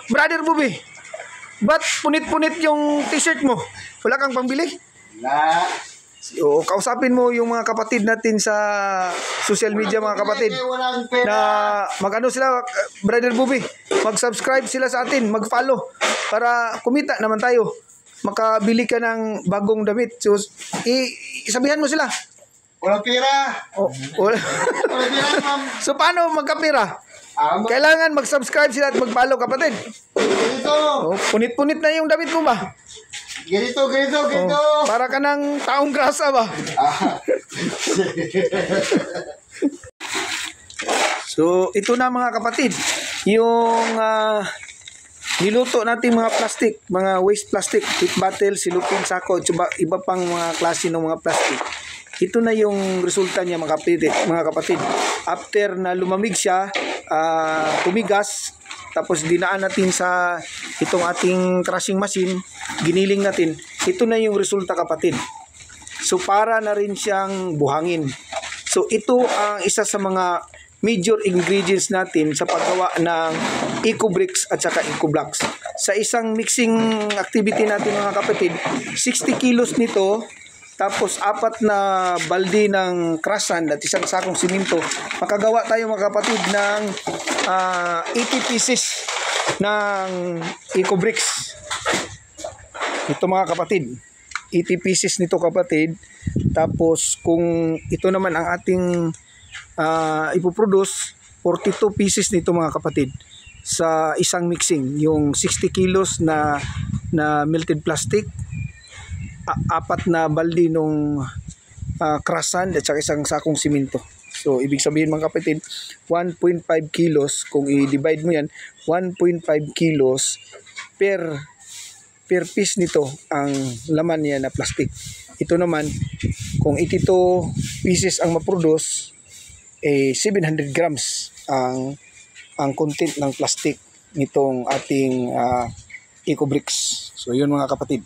Brother Bobby, ba't punit-punit yung t-shirt mo? Wala kang pambili? Wala. O, kausapin mo yung mga kapatid natin sa social media, mga kapatid. Na mag-ano sila, Brother Bobby, mag-subscribe sila sa atin, mag-follow para kumita naman tayo. Makabili ka ng bagong damit. So, isabihan mo sila. Walang pera. Walang pera, ma'am. So, paano magkapira? Kailangan mag-subscribe sila at mag-follow, kapatid. Ganito. Punit-punit na yung damit mo ba? Ganito. Para ka ng taong grasa ba? So, ito na mga kapatid. Yung niluto natin mga plastic, mga waste plastic, pit bottle, silupin, sako, iba pang mga klase ng mga plastic. Ito na yung resulta niya mga kapatid. After na lumamig siya, tumigas, tapos dinaan natin sa itong ating crushing machine, giniling natin, ito na yung resulta kapatid. So para na rin siyang buhangin. So ito ang isa sa mga major ingredients natin sa paggawa ng Ecobricks at saka Ecoblocks. Sa isang mixing activity natin mga kapatid, 60 kilos nito, tapos 4 na balde ng crush sand at isang sakong simento, makagawa tayo mga kapatid ng 80 pieces ng Ecobricks. Ito mga kapatid, 80 pieces nito kapatid. Tapos kung ito naman ang ating ipoproduce, 42 pieces nito mga kapatid sa isang mixing. Yung 60 kilos na melted plastic, 4 na balde nung crush sand at saka isang sakong simento. So ibig sabihin mga kapatid, 1.5 kilos, kung i-divide mo yan, 1.5 kilos per piece nito ang laman niya na plastic. Ito naman, kung 82 pieces ang maproduce, 700 grams ang content ng plastic nitong ating Ecobricks. So yun mga kapatid.